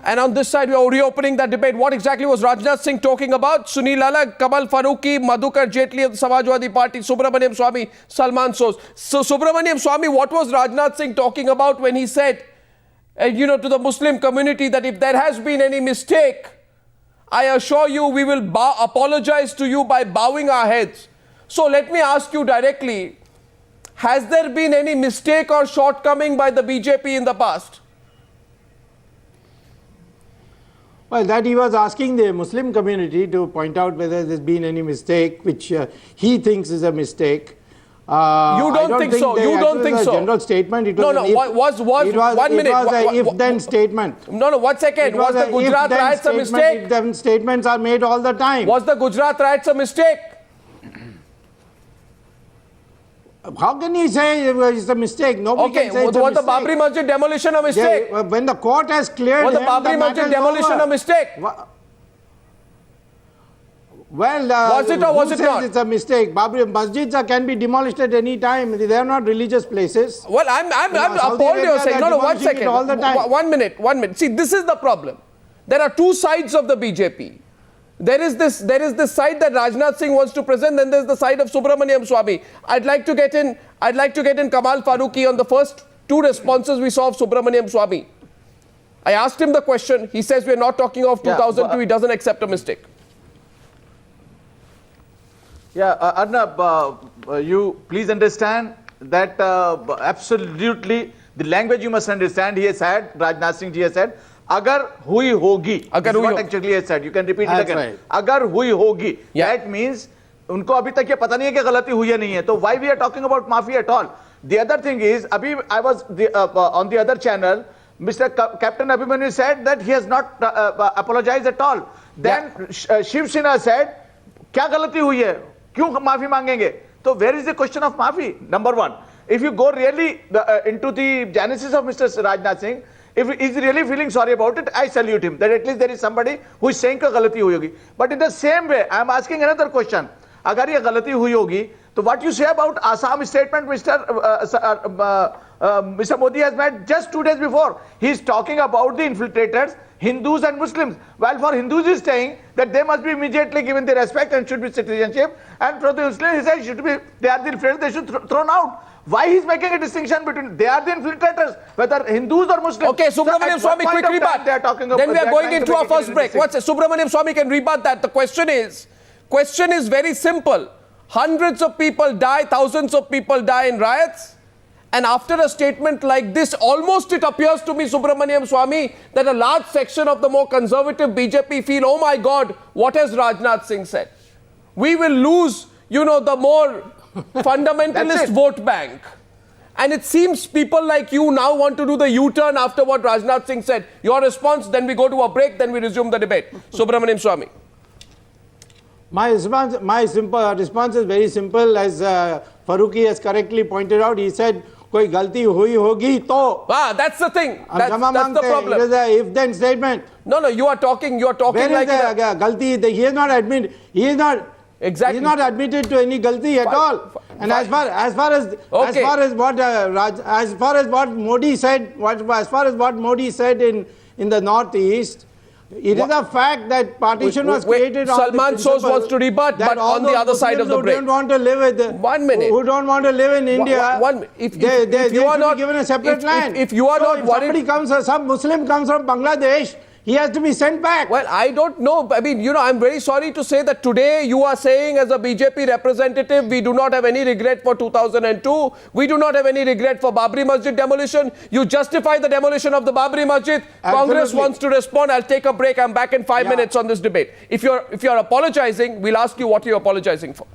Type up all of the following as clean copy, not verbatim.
And on this side, we are reopening that debate. What exactly was Rajnath Singh talking about? Sunil Alagh, Kamal Farooqi, Madhukar Jaitley of the Samajwadi Party, Subramaniam Swamy, Salman Soz. So Subramaniam Swamy, what was Rajnath Singh talking about when he said, to the Muslim community that if there has been any mistake, I assure you we will apologize to you by bowing our heads. So let me ask you directly, has there been any mistake or shortcoming by the BJP in the past? Well, that he was asking the Muslim community to point out whether there's been any mistake, which he thinks is a mistake. You don't think so? You don't think so? General statement. It was one minute. It was an if-then statement. No, 1 second. Was the Gujarat riots a mistake? If-then statements are made all the time. Was the Gujarat riots a mistake? How can he say it's a mistake? Nobody can say it's a mistake. Was the Babri Masjid demolition a mistake? Yeah, when the court has cleared was the Babri Masjid demolition a mistake? Well, was it or was it not? It's a mistake. Babri Masjids can be demolished at any time. They are not religious places. Well, I'm appalled you're saying. No, 1 second. All the time. 1 minute. See, this is the problem. There are two sides of the BJP. There is this side that Rajnath Singh wants to present, then there's the side of Subramaniam Swamy. I'd like to get in Kamal Farooqi on the first two responses we saw of Subramaniam Swamy. I asked him the question. He says we're not talking of 2002. He doesn't accept a mistake. Yeah, Arnab, you please understand that absolutely the language you must understand. He has said, Rajnath Singh ji has said, Agar hui hogi. This is what actually he has said. You can repeat it again. Right. Agar hui hogi. Yeah. That means उनको अभी तक ये पता नहीं है कि गलती हुई है नहीं है. तो why we are talking about Maafi at all? The other thing is, अभी I was on the other channel. Mr. Captain Abhimanyu said that he has not apologized at all. Then Shiv Sena said, क्या गलती हुई है? क्यों माफी मांगेंगे? So where is the question of maafi? Number one, if you go really into the genesis of Mr. Rajnath Singh, if he is really feeling sorry about it, I salute him. That at least there is somebody who is saying कि गलती हुई होगी. But in the same way, I am asking another question. अगर ये गलती हुई होगी, तो what you say about Assam statement, Mr. Modi has made just 2 days before. He is talking about the infiltrators, Hindus and Muslims. While for Hindus he is saying that they must be immediately given the respect and should be citizenship. And for the Muslims he says they are the infiltrators, they should be thrown out. Why he is making a distinction between they are the infiltrators, whether Hindus or Muslims? Okay, Subramaniam Swamy, quick rebut. Then we are going into our first break. Subramaniam Swamy can rebut that. The question is very simple. Hundreds of people die, thousands of people die in riots. And after a statement like this, almost it appears to me, Subramaniam Swamy, that a large section of the more conservative BJP feel, oh my God, what has Rajnath Singh said? We will lose, the more fundamentalist vote bank. And it seems people like you now want to do the U-turn after what Rajnath Singh said. Your response, then we go to a break, then we resume the debate. Subramaniam Swamy. My response is very simple. As Farooqi has correctly pointed out, he said, "Koi galti hui hogi to." That's the thing. That's the problem. It is a if-then statement. No, you are talking Where like is the galti? He is not admitted. He is not. Exactly. He is not admitted to any galti at all. And as far as what Modi said, as far as what Modi said in the Northeast. It is a fact that partition was created on Salman Soz wants to rebut, but on the other side of the break. Who don't want to live with 1 minute. Who don't want to live in India? If you are not given a separate land. If you are not worried, some Muslim comes from Bangladesh, he has to be sent back. Well, I don't know. I mean, I'm very sorry to say that today you are saying as a BJP representative, we do not have any regret for 2002. We do not have any regret for Babri Masjid demolition. You justify the demolition of the Babri Masjid. Absolutely. Congress wants to respond. I'll take a break. I'm back in 5 minutes on this debate. If you're apologizing, we'll ask you what you're apologizing for.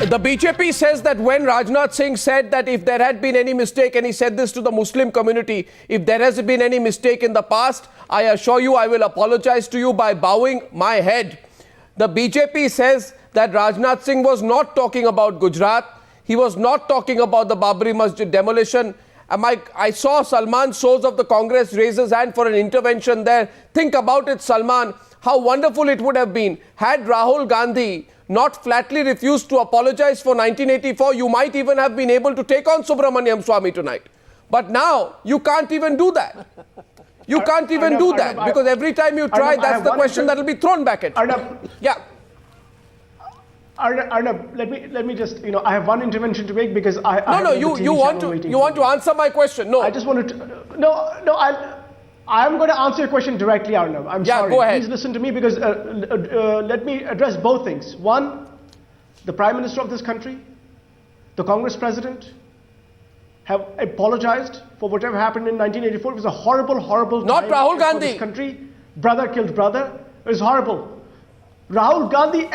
The BJP says that when Rajnath Singh said that if there had been any mistake, and he said this to the Muslim community, if there has been any mistake in the past, I assure you I will apologize to you by bowing my head. The BJP says that Rajnath Singh was not talking about Gujarat. He was not talking about the Babri Masjid demolition. I saw Salman Soz of the Congress raise his hand for an intervention there. Think about it, Salman. How wonderful it would have been had Rahul Gandhi not flatly refused to apologize for 1984. You might even have been able to take on Subramaniam Swamy tonight. But now you can't even do that. You can't even do that because every time you try, that's the question that will be thrown back at you. Yeah. Arnab, let me just, I have one intervention to make because you want to answer my question. No. I just wanted to, I'm going to answer your question directly, Arnab. I'm sorry. Go ahead. Please listen to me because let me address both things. One, the Prime Minister of this country, the Congress President, have apologized for whatever happened in 1984. It was a horrible, horrible Not time Rahul for Gandhi. this country. Brother killed brother. It was horrible. Rahul Gandhi,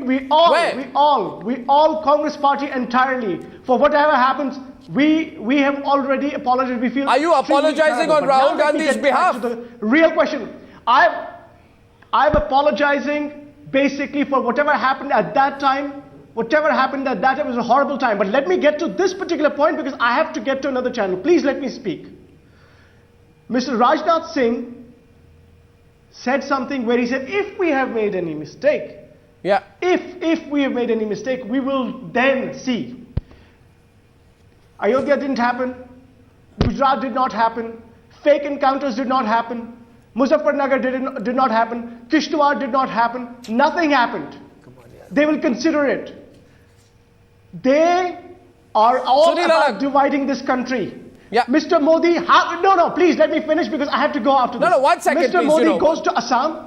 we all Congress party entirely, for whatever happens, we have already apologized. We feel. Are you apologizing on Rahul Gandhi's behalf? To the real question, I'm apologizing basically for whatever happened at that time. Whatever happened at that time was a horrible time. But let me get to this particular point because I have to get to another channel. Please let me speak. Mr. Rajnath Singh said something where he said, if we have made any mistake, if we have made any mistake, we will then see. Ayodhya didn't happen. Gujarat did not happen. Fake encounters did not happen. Muzaffarnagar did not happen. Kishtwar did not happen. Nothing happened. They will consider it. They are all about dividing this country. Yeah. Mr. Modi, please let me finish because I have to go after this. 1 second, Mr. please, Modi goes to Assam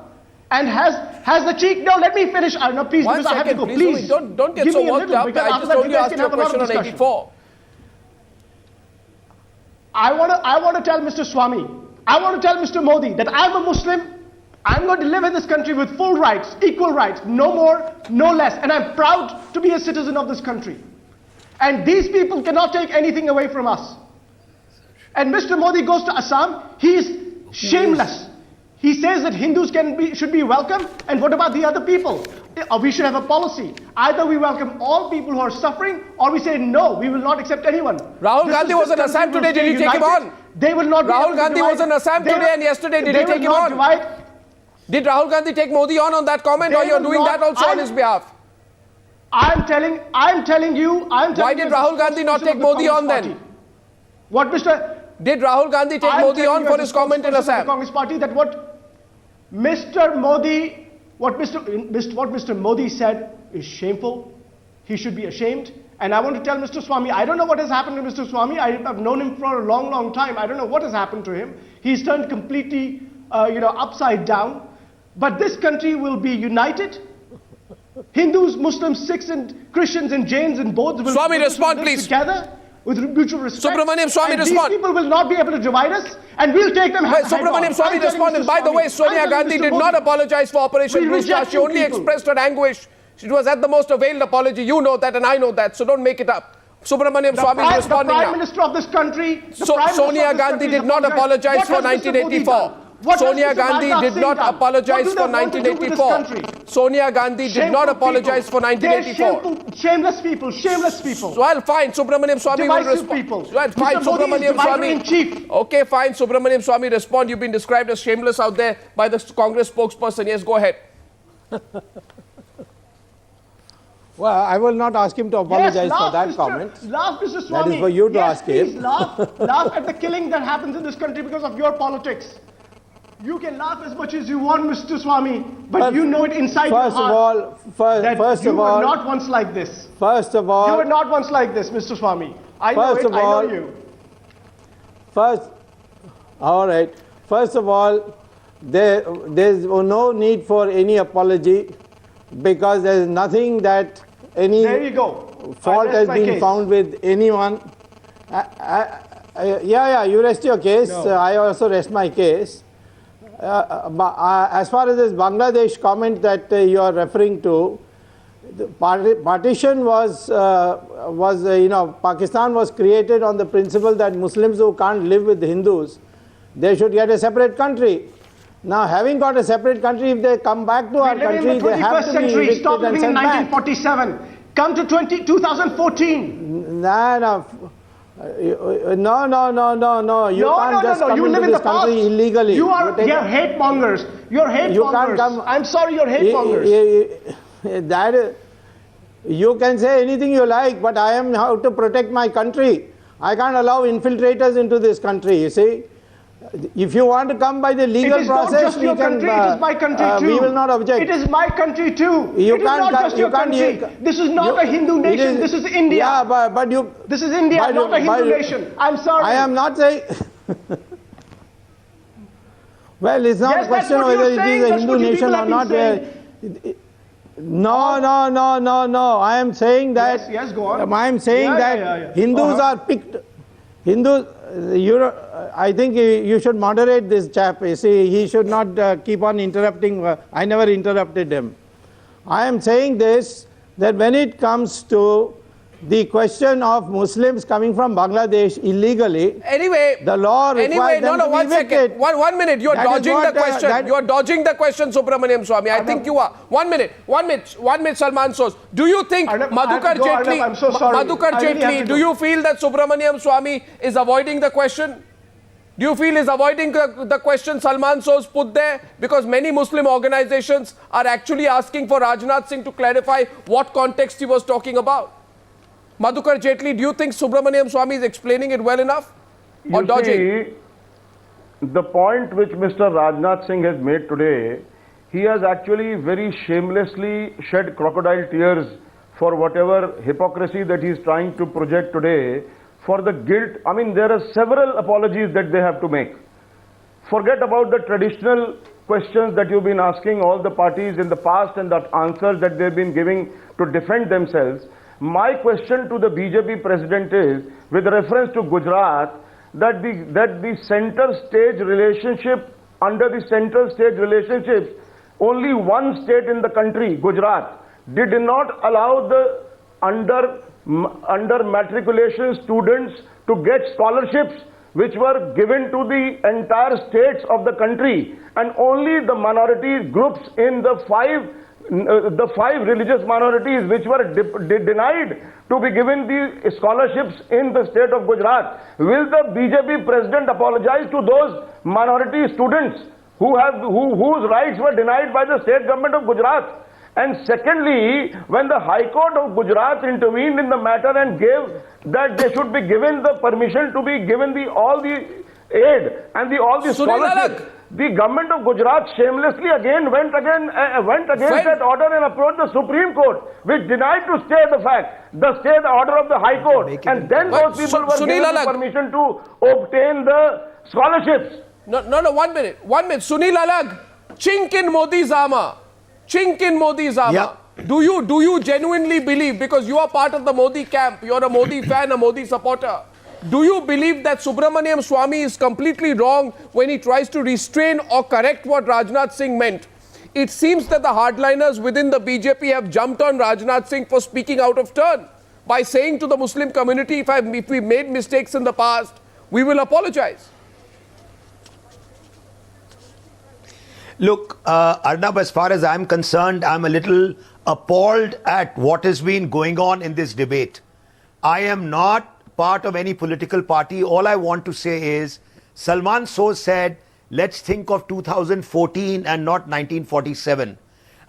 and has the cheek. No, let me finish. No, please, because I have to go. Please, don't get so worked up. I just only asked you a question on 84. I want to tell Mr. Swami, I want to tell Mr. Modi that I'm a Muslim. I'm going to live in this country with full rights, equal rights, no more, no less. And I'm proud to be a citizen of this country. And these people cannot take anything away from us. And Mr. Modi goes to Assam, he is shameless. He says that Hindus should be welcome, and what about the other people? We should have a policy. Either we welcome all people who are suffering, or we say no, we will not accept anyone. Rahul Gandhi was in Assam today, did he take him on? They will not. Rahul Gandhi was in Assam today and yesterday, did he take him on? Did Rahul Gandhi take Modi on that comment, or you're doing that also on his behalf? I'm telling you. Why did Rahul Gandhi not take Modi on then? What, Mr. Did Rahul Gandhi take Modi on for his comment in Assam? The Congress Party that what Mr. Modi said is shameful. He should be ashamed. And I want to tell Mr. Swami, I don't know what has happened to Mr. Swami. I have known him for a long, long time. I don't know what has happened to him. He's turned completely, upside down. But this country will be united. Hindus, Muslims, Sikhs, and Christians and Jains and Bauds will Swami, respond, please. Together with mutual respect. Subramaniam Swami, and respond. These people will not be able to divide us, and we'll take them. Subramaniam Swami, respond. And by the way, Sonia Gandhi did not apologize for Operation Blue Star. She only expressed her anguish. It was at the most a veiled apology. You know that, and I know that. So don't make it up. Subramaniam Swami is responding now. The Prime Minister of this country. Sonia Gandhi did not apologize for 1984. Sonia Gandhi did not apologize for 1984. Sonia Gandhi did not apologize for 1984. Shameless people. Well, fine, Subramaniam Swami will respond. Well, fine, Subramaniam Swami. Okay, fine, Subramaniam Swami, respond. You've been described as shameless out there by the Congress spokesperson. Yes, go ahead. Well, I will not ask him to apologize for that comment. Laugh, Mr. Swami. That is for you to ask him. Please laugh at the killing that happens in this country because of your politics. You can laugh as much as you want, Mr. Swami, but you know it inside your heart. First of all, you were not once like this. First of all, you were not once like this, Mr. Swami. I know you. All right. First of all, there's no need for any apology because there's nothing that any fault has been found with anyone. You rest your case. No. I also rest my case. As far as this Bangladesh comment that you are referring to, the partition was Pakistan was created on the principle that Muslims who can't live with Hindus, they should get a separate country. Now, having got a separate country, if they come back to our country, they have to be evicted Stop living in and sent 1947. Come to 2014. No. You can't just come into this country illegally. You're hate mongers. You're hate mongers. I'm sorry, you're hate mongers. You can say anything you like, but I am how to protect my country. I can't allow infiltrators into this country, you see. If you want to come by the legal It is process, not just your country, it is my country too. we will not object. It is my country too. You it is can't not come- just you your can't- country. you- This is not a Hindu nation, this is India. Yeah, but you... This is India, but not a Hindu but nation. I'm sorry. I am not saying... Well, it's not Yes, a question that's what whether you're it saying, is a that's Hindu what you nation people or have not. been No. I am saying that... Yes, go on. I am saying Yeah, that yeah, yeah. Hindus are picked... Hindus... I think you should moderate this chap. You see, he should not keep on interrupting. I never interrupted him. I am saying this, that when it comes to the question of Muslims coming from Bangladesh illegally, Anyway, the law requires them to be one second. evicted. One minute. You're That is dodging what, the question. that- You're dodging the question, Subramaniam Swami. I think you are. 1 minute, Salman Sos. Do you think Arnab, I have Madhukar to go, Arnab, Jaitley, I'm so sorry. Madhukar I really have Jaitley, to do go. you feel that Subramaniam Swami is avoiding the question? Do you feel is avoiding the question Salman Sos put there? Because many Muslim organizations are actually asking for Rajnath Singh to clarify what context he was talking about. Madhukar Jaitley, do you think Subramaniam Swami is explaining it well enough? Or You dodging? see, the point which Mr. Rajnath Singh has made today, he has actually very shamelessly shed crocodile tears for whatever hypocrisy that he is trying to project today, for the guilt. I mean, there are several apologies that they have to make. Forget about the traditional questions that you've been asking all the parties in the past and the answers that they've been giving to defend themselves. My question to the BJP president is, with reference to Gujarat, that the center stage relationship, under the central stage relationships, only one state in the country, Gujarat, did not allow the under matriculation students to get scholarships which were given to the entire states of the country, and only the minority groups in the five religious minorities which were denied to be given the scholarships in the state of Gujarat. Will the BJP president apologize to those minority students whose rights were denied by the state government of Gujarat? And secondly, when the High Court of Gujarat intervened in the matter and gave that they should be given the permission to be given all the aid and all the Sunil scholarships, Alagh. the government of Gujarat shamelessly went against that order and approached the Supreme Court, which denied to stay the order of the High Court, and then But those people were Sunil given the Alagh. permission to obtain the scholarships. No, 1 minute. 1 minute. Sunil Alagh, chink in Modi's armor. Chink in Modi's armor. Yeah. Do you genuinely believe, because you are part of the Modi camp, you're a Modi fan, a Modi supporter, do you believe that Subramaniam Swami is completely wrong when he tries to restrain or correct what Rajnath Singh meant? It seems that the hardliners within the BJP have jumped on Rajnath Singh for speaking out of turn by saying to the Muslim community, if we made mistakes in the past, we will apologize. Look, Arnab, as far as I'm concerned, I'm a little appalled at what has been going on in this debate. I am not part of any political party. All I want to say is, Salman Sos said, let's think of 2014 and not 1947.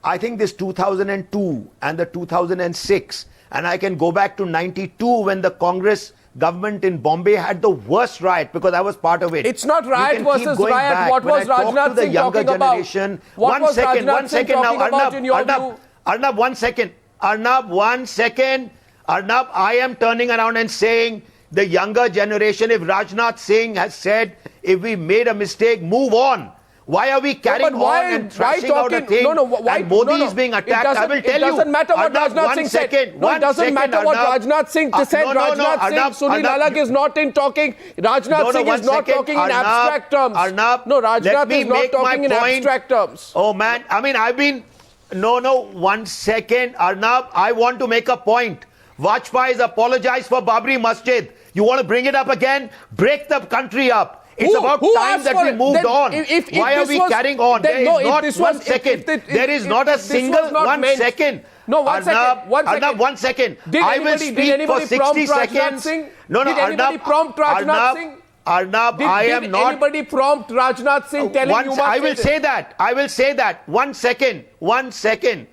I think this 2002 and the 2006, and I can go back to 92 when the Congress government in Bombay had the worst riot, because I was part of it. It's not You riot can keep versus going riot. back. What When was I talk to Rajnath the Singh younger talking about? generation, What was Rajnath Singh talking about in your view? Arnab, 1 second. Arnab, 1 second. Arnab, I am turning around and saying, the younger generation, if Rajnath Singh has said, if we made a mistake, move on. Why are we carrying but why- on and why thrashing out a talking- thing? why- and Modi no, is being attacked. It I will tell it you. doesn't matter what Arnab, Rajnath 1 Singh second, said. No, it doesn't 1 matter second, what Arnab. Rajnath Singh said. No, Rajnath Singh, Arnab, Sunil Arnab, Alagh is not in talking. Rajnath Singh is not talking in abstract terms. Arnab, no, let Rajnath me is not make my talking in point. abstract terms. Oh man, I mean, I've been... No, 1 second, Arnab, I want to make a point. Vajpayee has apologized for Babri Masjid. You want to bring it up again? Break the country up. It's about Who time asked that for we it? moved Then on. if Why are this we was- carrying on? then There is no, if not this 1 was- second. There is not a this was single not 1 meant- second. No, 1 second. Arnab, 1 second. Arnab, 1 second. Did I will anybody- did speak for anybody 60 prompt Rajnath seconds. Singh? No, Did anybody Arnab, prompt Rajnath Singh? Arnab, I am Did not... anybody prompt Rajnath Singh telling you must I will this? say that. I will say that. 1 second. 1 second.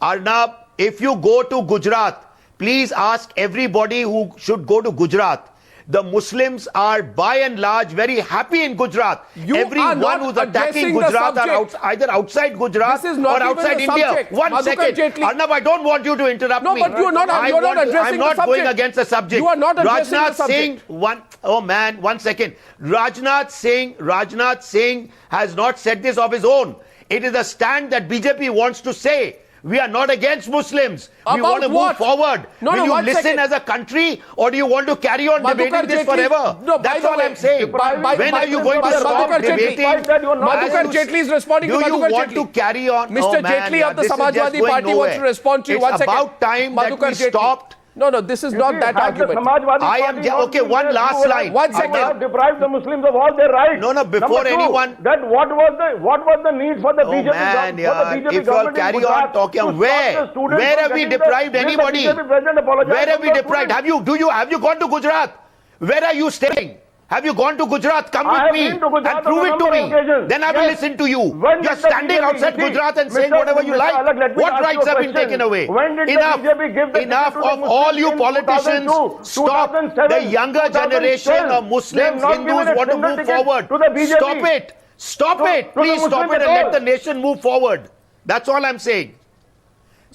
Arnab, if you go to Gujarat, please ask everybody who should go to Gujarat. the Muslims are by and large very happy in Gujarat. You are Everyone not who's addressing attacking the Gujarat are subject. either outside Gujarat This is not or even outside the India. subject. One Madhukar second. Jaitley. Arnab, I don't want you to interrupt No, me. but you are not- you're not addressing I'm the not going subject. against the subject. You are not addressing the Rajnath subject. Singh, one second. Rajnath Singh has not said this of his own. It is a stand that BJP wants to say. We are not against Muslims. We About want to what? move forward. No, Will no, you one listen second. as a country, or do you want to carry on Madhukar debating this Jaitley- forever? No, by That's the all way, I'm saying. When are you going to Madhukar stop Jaitley- debating? Madhukar As you- Jaitley is responding to Do you Madhukar want Jaitley. to carry on? Mr. Oh, man, Jaitley yeah, of the this is just Samajwadi going Party wants to nowhere. respond to you. It's One second. about time that Madhukar we Jaitley. stopped. No, this is not that argument. One last line. One second. Have deprived the Muslims of all their rights. No, before Number two, anyone. That what was the need for the Oh BJP man, for the BJP if you all government in carry on Gujarat talking, to stop where the students have from we getting deprived will the anybody? BJP president apologize Where have to we the deprived? students? Have you gone to Gujarat? Where are you staying? Have you gone to Gujarat? Come I with have me been to Gujarat and prove on a it to number me. of occasions. Then I will Yes. listen to you. When You're did the standing BJP outside see- Gujarat and saying Mr. whatever you like. Alak, let me What ask rights you a have been question. taken away? When did the Enough. BJP give the Enough ticket to the of all you Muslims in politicians. 2002, Stop. 2007, The younger 2012. generation of They have Muslims, not Hindus given a want to single move ticket forward. to the BJP. Stop it. Stop To- it. to the Please stop Muslims it and at let all. the nation move forward. That's all I'm saying.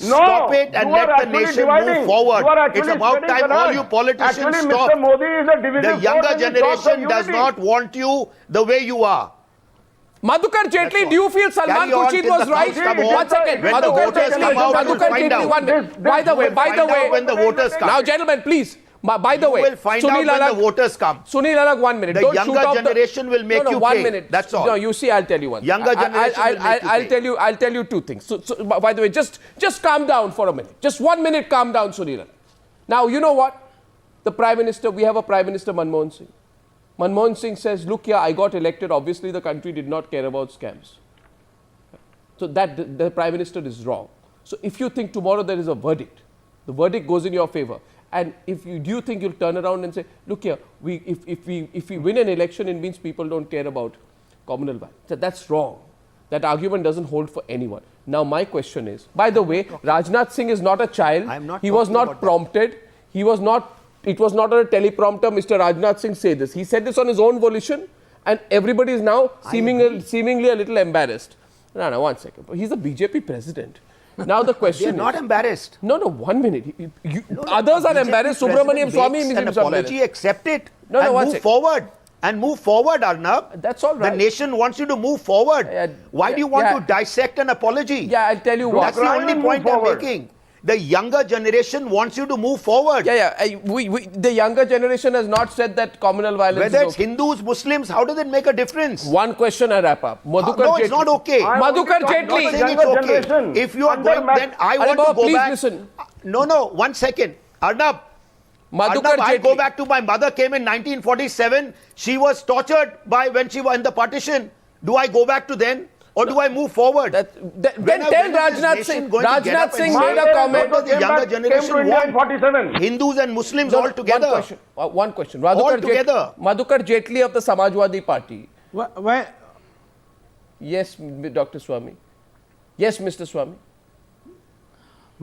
No, Stop it and you are let the actually nation dividing. move forward. You are actually It's about spreading time all Quran. you politicians Actually, stop. Mr. Modi is a divisive The force younger and he talks of generation does unity. not want you the way you are. Madhukar Jaitley, all. do you feel Salman Carry on Khurshid till was the right? cows come home. One second. When the Madhukar voters Jaitley, come out, Madhukar you'll find Jaitley, out. one minute. By the way, Find out when the voters come. Now, gentlemen, please. By the You way, will find out Sunil when Alak, the voters come. Sunil Alak, 1 minute. The Don't younger shoot off generation will make no, you 1 pay. minute. That's all. No, you see, I'll tell you one. Younger generation will make you pay. I'll tell you two things. So, by the way, just calm down for a minute. Just 1 minute, calm down, Sunil Alak. Now, you know what? The Prime Minister, we have a Prime Minister, Manmohan Singh. Manmohan Singh says, look here, I got elected. Obviously, the country did not care about scams. So that the Prime Minister is wrong. So if you think tomorrow there is a verdict, the verdict goes in your favor, and if you do you think you'll turn around and say, look here, if we win an election, it means people don't care about communal violence. So that's wrong. That argument doesn't hold for anyone. Now my question is, by the way, Rajnath Singh is not a child. I'm not He was talking not about that. prompted. He was not. It was not on a teleprompter. Mr. Rajnath Singh said this. He said this on his own volition, and everybody is now seemingly a little embarrassed. No, 1 second. He's a BJP president. Now the question They're not is, embarrassed. No, 1 minute. Others are BJP embarrassed. president Subramaniam Swami makes is an embarrassed. apology, accept it, No, and one move second. forward. And move forward, Arnab. That's all right. The nation wants you to move forward. Why do you want to dissect an apology? Yeah, I'll tell you what. That's the only point I'm making. The younger generation wants you to move forward. The younger generation has not said that communal violence Whether is it's okay. Hindus, Muslims, how does it make a difference? One question I wrap up. Madhukar No, Jaitley. it's not okay. Madhukar I'm Jaitley. only I'm saying Younger it's okay. generation. If you are Under going, Mac- then I Arre want Baba, to go please back. listen. No, 1 second. Arnab, Madhukar I go Jaitley. back to my mother came in 1947. She was tortured when she was in the partition. Do I go back to then? Or do I move forward? Then When tell is this Rajnath nation Singh. going to get up Rajnath and Singh say made a that comment. what the younger generation came to India in want? 47. Hindus and Muslims No, all together. One question. All together. Madhukar Jaitley of the Samajwadi Party. Where, Yes, Dr. Swami. Yes, Mr. Swami.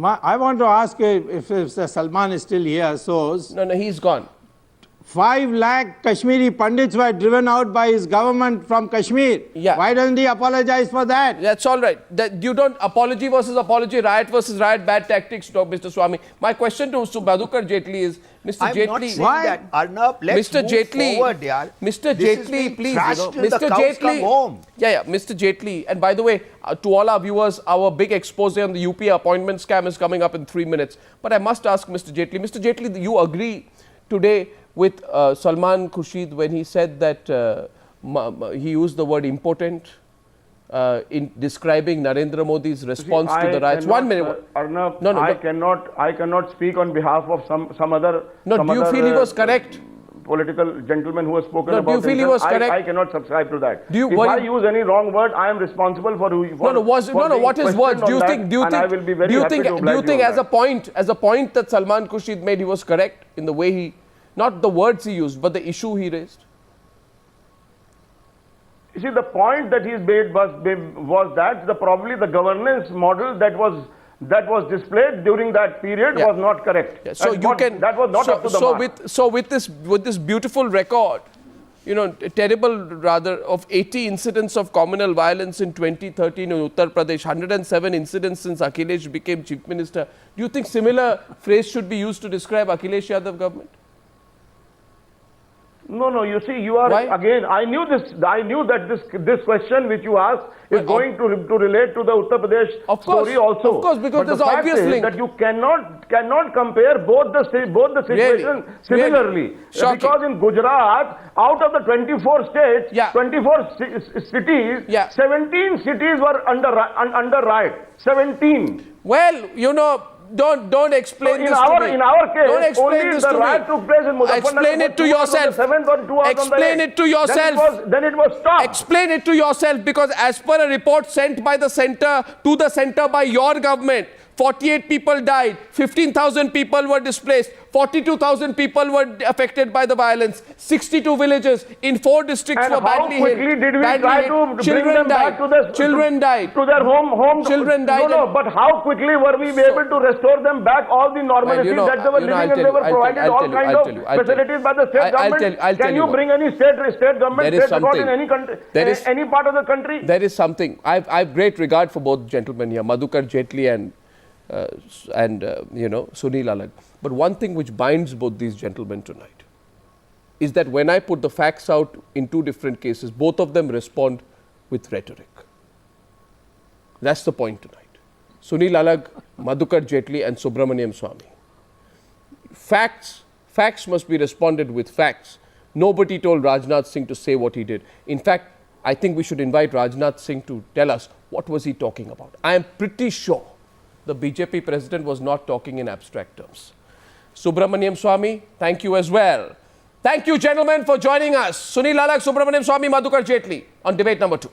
I want to ask if Mr. Salman is still here. So, No, he's gone. 5 lakh Kashmiri Pandits were driven out by his government from Kashmir. Yeah. Why doesn't he apologize for that? That's all right. That you don't apology versus apology, riot versus riot, bad tactics, Mr. Swami. My question to Madhukar Jaitley is, Mr. I'm Jaitley. not saying that. Arnab, let's Mr. move Jaitley, forward, yaar. Mr. This is Jaitley, being please, thrashed till the Mr. cows Jaitley, come home. Mr. Jaitley, and by the way, to all our viewers, our big expose on the UP appointment scam is coming up in 3 minutes. But I must ask Mr. Jaitley, you agree today with Salman Khurshid when he said that he used the word impotent in describing Narendra Modi's response to the riots. 1 minute. Arnab, No, I cannot speak on behalf of some other. No, some do you other, feel he was correct? Political gentleman who has spoken No, about do you feel he himself. was correct? I cannot subscribe to that. If were I you- use any wrong word, I am responsible for who. What is words? Do you think as a point that Salman Khurshid made, he was correct in the way he, not the words he used, but the issue he raised? You see, the point that he's made was that probably the governance model that was that was displayed during that period Yeah. was not correct. Yeah, so That you was- can. that was not up to the mark. With this beautiful record, you know, terrible rather of 80 incidents of communal violence in 2013 in Uttar Pradesh, 107 incidents since Akhilesh became chief minister. Do you think similar phrase should be used to describe Akhilesh Yadav government? No, you see, you are Why? again. I knew that this question which you asked is Well, going to relate to the Uttar Pradesh Of course, story also. of course, because but there's the fact obvious is link. that you cannot compare both the situations similarly. Really? Shocking. Because in Gujarat, out of the 24 states, Yeah. 24 cities, Yeah. 17 cities were under riot. 17. Well, you know, don't explain So in this our- to me. in our case, don't explain only this the to riot me. took place in Muzaffarnagar. Explain it to 2 hours on the yourself. 7th or 2 hours on the Explain 8th. it to yourself. Then it was stopped. Explain it to yourself, because as per a report sent by the center to the center by your government, 48 people died, 15,000 people were displaced, 42,000 people were affected by the violence, 62 villages in 4 districts And were how badly hit. quickly did we Badly try hit. to bring Children them died. back to their Children died. to their home? Children died No, and- but how quickly were we able to restore them back all the normality you know, that they were you know, living I'll and they tell were you, I'll provided tell all you, kinds I'll of tell you, I'll tell you. facilities by the state I'll government? tell Can you you what. bring any state government, There is state record in something. any country, There is- any part of the country? There is something. I have great regard for both gentlemen here, Madhukar Jaitley and you know, Sunil Alagh. But one thing which binds both these gentlemen tonight is that when I put the facts out in 2 different cases, both of them respond with rhetoric. That's the point tonight. Sunil Alagh, Madhukar Jaitley and Subramaniam Swamy. Facts must be responded with facts. Nobody told Rajnath Singh to say what he did. In fact, I think we should invite Rajnath Singh to tell us what was he talking about. I am pretty sure the BJP president was not talking in abstract terms. Subramaniam Swamy, thank you as well. Thank you, gentlemen, for joining us. Sunil Alagh, Subramaniam Swamy, Madhukar Jaitley on debate number 2.